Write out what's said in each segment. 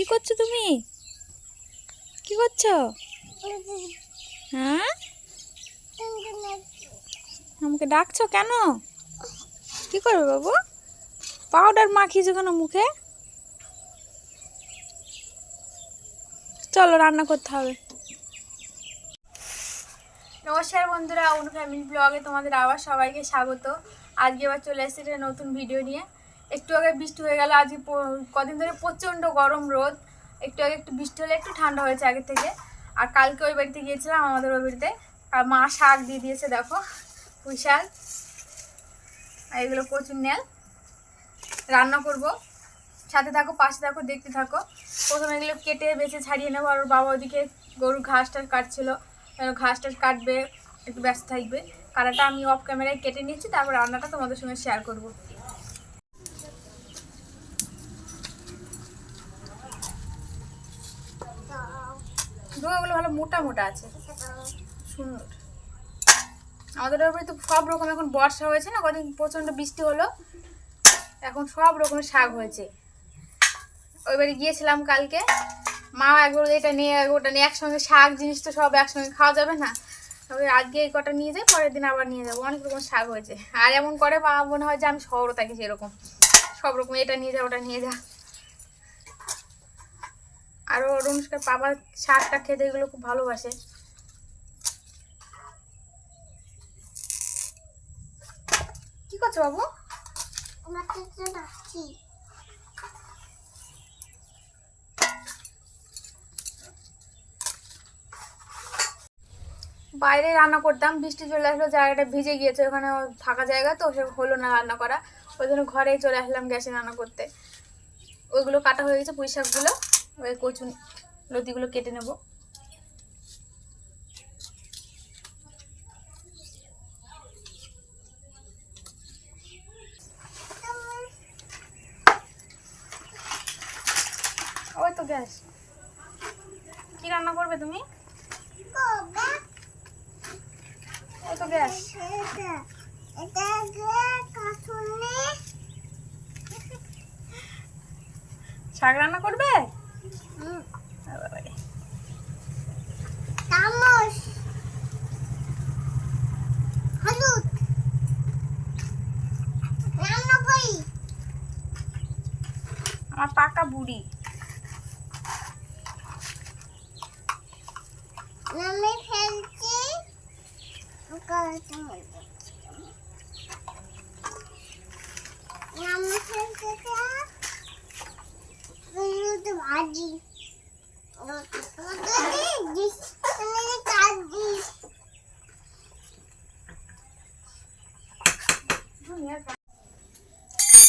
কি করছো তুমি? কি করছো? হ্যাঁ, আমাকে ডাকছো কেন? কি করবে বাবু? পাউডার মাখিয়েছো কেন মুখে? চলো রান্না করতে হবে। নমস্কার বন্ধুরা, অনু ফ্যামিলি ব্লগে তোমাদের আবার সবাইকে স্বাগত। আজকে আবার চলে এসেছি একটা নতুন ভিডিও নিয়ে। একটু আগে বৃষ্টি হয়ে গেল, আজকে কদিন ধরে প্রচণ্ড গরম রোদ। একটু আগে একটু বৃষ্টি হলে একটু ঠান্ডা হয়েছে আগে থেকে। আর কালকে ওই বাড়িতে গিয়েছিলাম, আমাদের ওই বাড়িতে। আর মা শাক দিয়ে দিয়েছে, দেখো পুঁই শাক, আর এগুলো কচুর নেল। রান্না করব, সাথে থাকো, পাশে থাকো, দেখতে থাকো। প্রথমে এগুলো কেটে বেছে ছাড়িয়ে নেবো। আর ওর বাবা ওদিকে গরুর ঘাস টাস কাটছিল, ঘাস টাস কাটবে, একটু ব্যস্ত থাকবে। কাটাটা আমি অফ ক্যামেরায় কেটে নিচ্ছি, তারপর রান্নাটা তোমাদের সঙ্গে শেয়ার করব। ডোকাগুলো ভালো মোটা মোটা আছে, সুন্দর। আমাদের ওপরে তো সব রকম, এখন বর্ষা হয়েছে না, কদিন প্রচণ্ড বৃষ্টি হলো, এখন সব রকমের শাক হয়েছে। ওই বাড়ি গিয়েছিলাম কালকে, মা একবার এটা নিয়ে ওটা নিয়ে, একসঙ্গে শাক জিনিস তো সব একসঙ্গে খাওয়া যাবে না। তবে আজকে এই কটা নিয়ে যাই, পরের দিন আবার নিয়ে যাবো। অনেক রকম শাক হয়েছে, আর এমন করে মা মনে হয় যে আমি শহরে থাকি সেরকম, সব রকম এটা নিয়ে যা ওটা নিয়ে যা। আরও অনুষ্কার বাবার শাকটা খেতে এগুলো খুব ভালোবাসে। কি করছো বাবু? বাইরে রান্না করতাম, বৃষ্টি চলে আসলো, জায়গাটা ভিজে গিয়েছে, ওখানে ফাঁকা জায়গা তো, সে হলো না রান্না করা। ওই জন্য ঘরেই চলে আসলাম গ্যাসে রান্না করতে। ওইগুলো কাটা হয়ে গেছে, পুঁই শাকগুলো, ওই কচু লতিগুলো কেটে নেব। ওই তো গ্যাস। কি রান্না করবে তুমি? ওই তো গ্যাস। শাক রান্না করবে? আমার পাকা বুড়ি। আমি ফেলছি ভাজি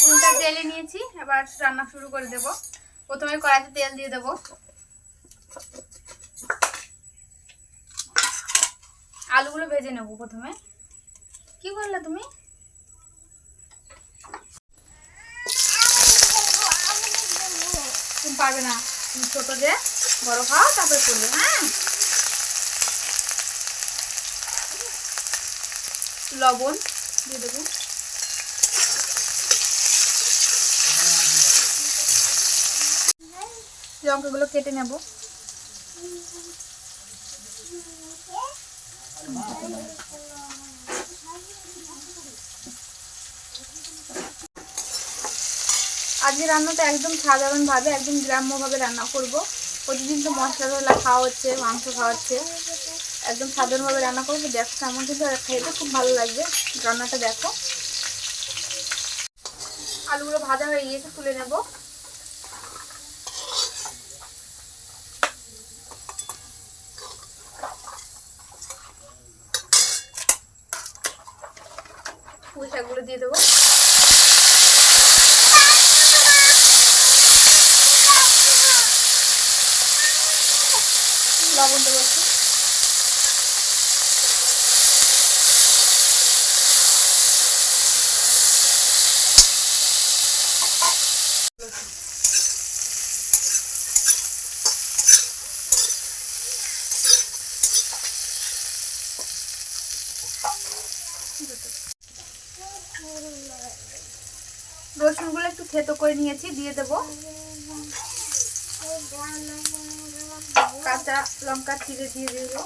উনুনটা জ্বেলে নিয়েছি, এবার রান্না শুরু করে দেব। প্রথমে কড়াইতে তেল দিয়ে দেব। আলুগুলো ভেজে নেব প্রথমে। কি করলে তুমি? তুমি পারবে না, তুমি ছোট যে, বড় খাও তারপরে করবে। হ্যাঁ, লবণ দিয়ে দেবো। লঙ্কাগুলো কেটে নেব। আজকে রান্নাটা একদম সাধারণভাবে, একদম গ্রাম্যভাবে রান্না করব। প্রতিদিন তো মশলা টশলা খাওয়া হচ্ছে, মাংস খাওয়া হচ্ছে, একদম সাধারণভাবে রান্না করবো। দেখো আমার কিন্তু খেতে খুব ভালো লাগবে, রান্নাটা দেখো। আলুগুলো ভাজা হয়ে গিয়েছে, তুলে নেব। পুঁই শাকগুলো দিয়ে দেবো। লবণ দেবো একটু। রসুনগুলো একটু থেতো করে নিয়েছি, দিয়ে দেবো। কাঁচা লঙ্কা চিড়ে দিয়ে দেবো।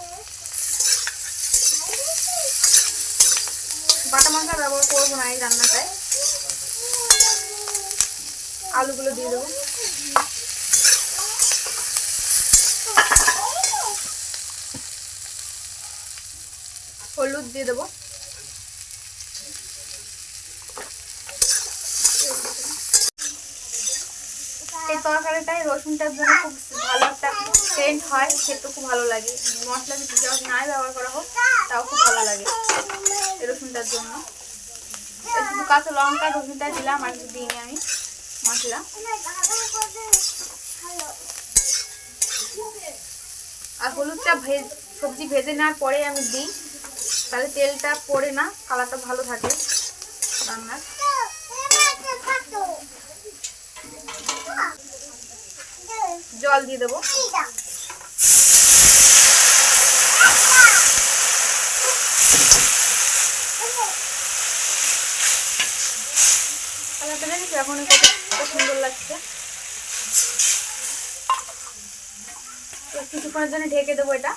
বাটা মশলা ব্যবহার করবো না এই রান্নাটায়। আলুগুলো দিয়ে দেবো। হলুদ দিয়ে দেবো। এই তরকারিটাই রসুনটার জন্য খুব ভালো একটা সেন্ট হয়, খেতে খুব ভালো লাগে। মশলা যদি নাই ব্যবহার করা হোক তাও খুব ভালো লাগে এই রসুনটার জন্য। শুধু কাঁচা লঙ্কা রসুনটা দিলাম, আর কিছু দিইনি আমি মশলা। আর হলুদটা সবজি ভেজে নেওয়ার পরে আমি দিই, তাহলে তেলটা পড়ে না, কালারটা ভালো থাকে রান্নার। জল দিয়ে দেবো। কালারটা দেখেছি এখন কত সুন্দর লাগছে। কিছুক্ষণের জন্য ঢেকে দেবো এটা।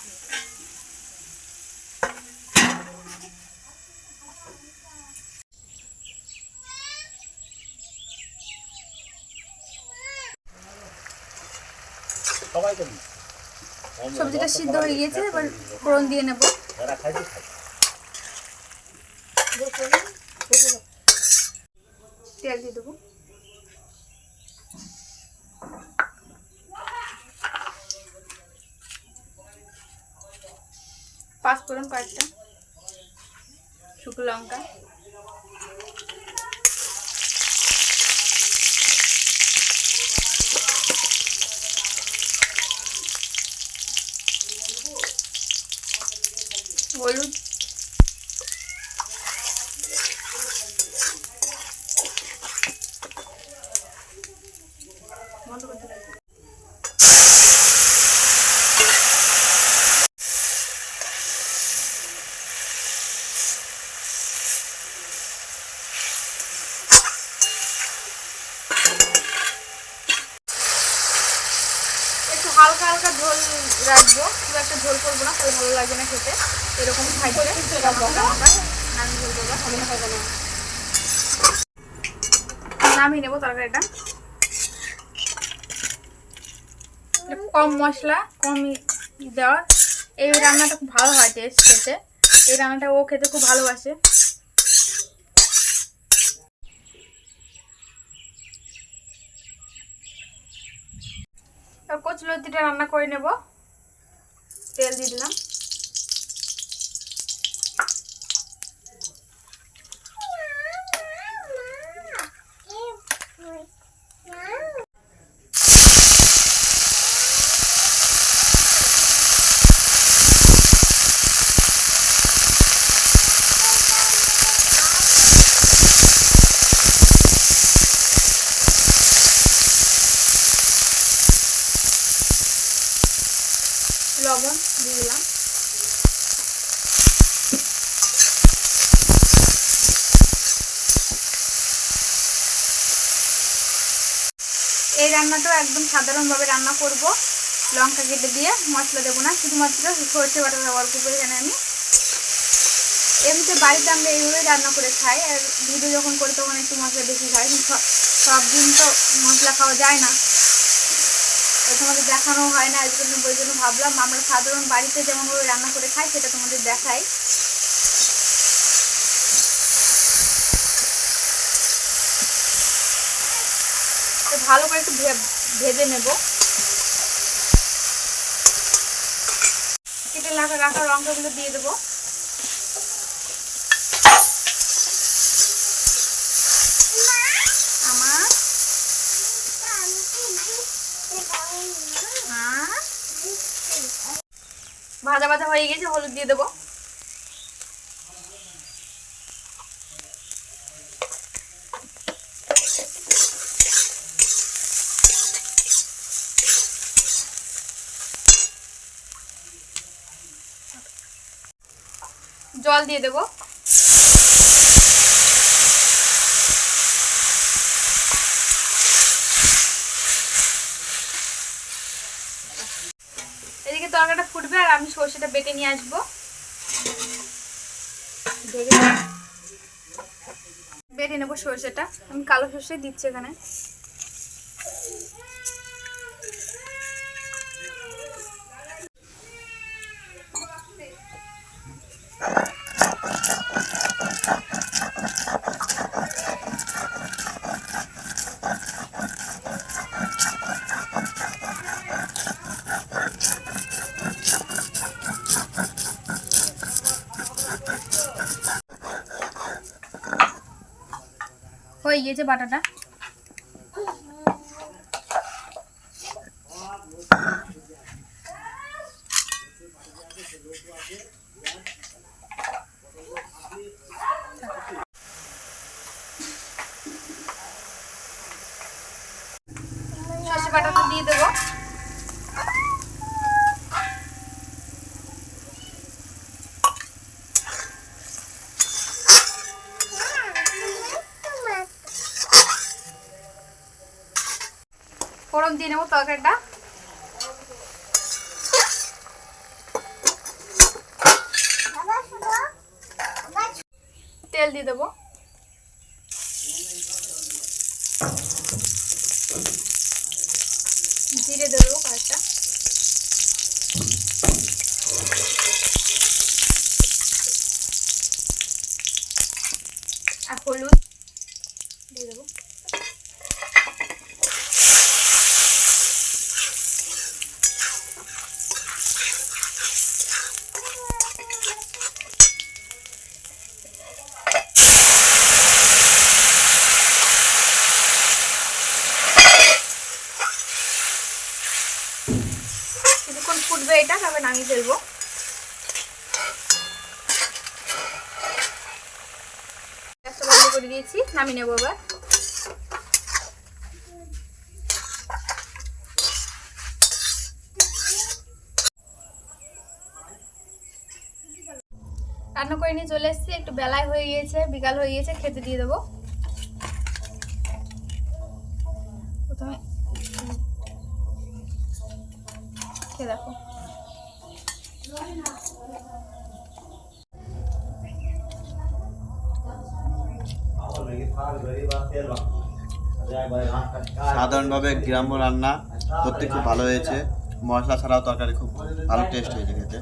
সবজিটা সিদ্ধ হয়ে গিয়েছে, এবার ফোড়ন দিয়ে নেব। তেল দিয়ে দেবো। পাঁচফোড়ন কয়েকটা, শুকনো লঙ্কা, হলুদ, হালকা হালকা ঝোল রাখবো, খুব একটা ঝোল করবো না, তাহলে ভালো লাগবে না খেতে। এরকম থাকবে, নামিয়ে নেবো তরকারিটা। কম মশলা, কম দেওয়া, এই রান্নাটা খুব ভালো হয় টেস্ট খেতে। এই রান্নাটা ও খেতে খুব ভালোবাসে। কচুলতিটা রান্না করে নেব। তেল দিয়ে দিলাম। লবণ দিয়ে দিলাম। এই রান্নাটাও একদম সাধারণভাবে রান্না করব, লঙ্কা কেটে দিয়ে, মশলা দেবো না, শুধুমাত্র সরষে বাটা ব্যবহার করবো এখানে আমি। এমনিতে বাড়িতে আমরা এইভাবেই রান্না করে খাই, আর ভিডিও যখন করি তখন একটু মশলা বেশি খাই। সব দিন তো মশলা খাওয়া যায় না, তোমাদের দেখানো হয় না, ওই জন্য ভাবলাম আমরা সাধারণ বাড়িতে যেমনভাবে রান্না করে খাই সেটা তোমাদের দেখাই। তো ভালো করে একটু ভেজে নেব। কেটে রাখা লঙ্কাগুলো দিয়ে দেবো। ভাজা ভাজা হয়ে গেছে, হলুদ দিয়ে দেবো। জল দিয়ে দেবো। আর আমি সর্ষেটা বেটে নিয়ে আসবো। বেটে নেবো সর্ষেটা, আমি কালো সর্ষে দিচ্ছি এখানে। হয়ে গিয়েছে বাটাটা। সর্ষে বাটাটা দিয়ে দেবো। ফোড়ন দিয়ে নেবো তরকারিটা। তেল দিয়ে দেবো। জিরে দিয়ে দেবো কয়েকটা। আর হলুদ দিয়ে দেবো। কিছুক্ষণ ফুটবে এটা, তারপরে নামিয়ে ফেলবো। গ্যাসটা বন্ধ করে দিয়েছি, নামিয়ে নেবো এবার। রান্না করে নিয়ে চলে এসেছি, একটু বেলায় হয়ে গিয়েছে, বিকাল হয়ে গিয়েছে, খেতে দিয়ে দেবো। প্রথমে খেয়ে দেখো। সাধারণভাবে গ্রাম্য রান্না করতে খুব ভালো হয়েছে, মশলা ছাড়াও তরকারি খুব ভালো টেস্ট হয়েছে খেতে।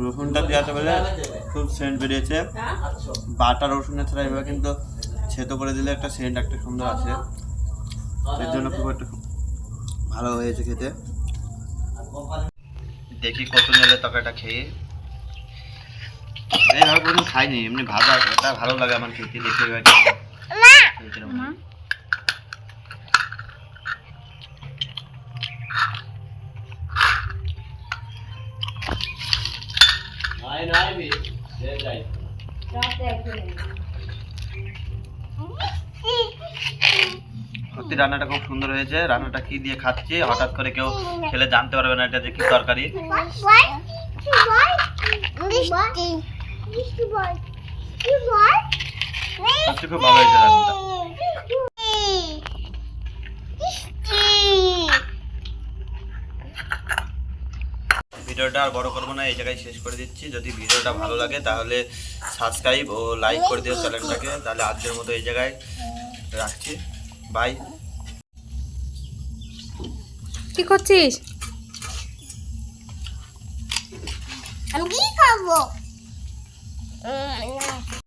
রসুনটা দেওয়াতে বলে খুব সেন্ট বেরিয়েছে। বাটা রসুনের ছাড়া এভাবে কিন্তু ছেতো করে দিলে একটা সেন্ট একটা সুন্দর আসে, এর জন্য খুব একটা ভালো হয়েছে খেতে। দেখি কত নেলে তরকারিটা খেয়ে, এইভাবে কোনো খাইনি, এমনি ভাজা এটা ভালো লাগে আমার খেতে। দেখে সত্যি রান্নাটা খুব সুন্দর হয়েছে। রান্নাটা কি দিয়ে খাচ্ছি হঠাৎ করে কেউ খেলে জানতে পারবে না এটা যে কি তরকারি। সত্যি খুব ভালো হয়েছে রান্নাটা। ভিডিওটা আর বড় করবো না, এই জায়গায় শেষ করে দিচ্ছি। যদি ভিডিওটা ভালো লাগে তাহলে সাবস্ক্রাইব ও লাইক করে দিও চ্যানেলটাকে। তাহলে আজকের মতো এই জায়গায় রাখছি, বাই। কি করছিস? আমি কি খাবো?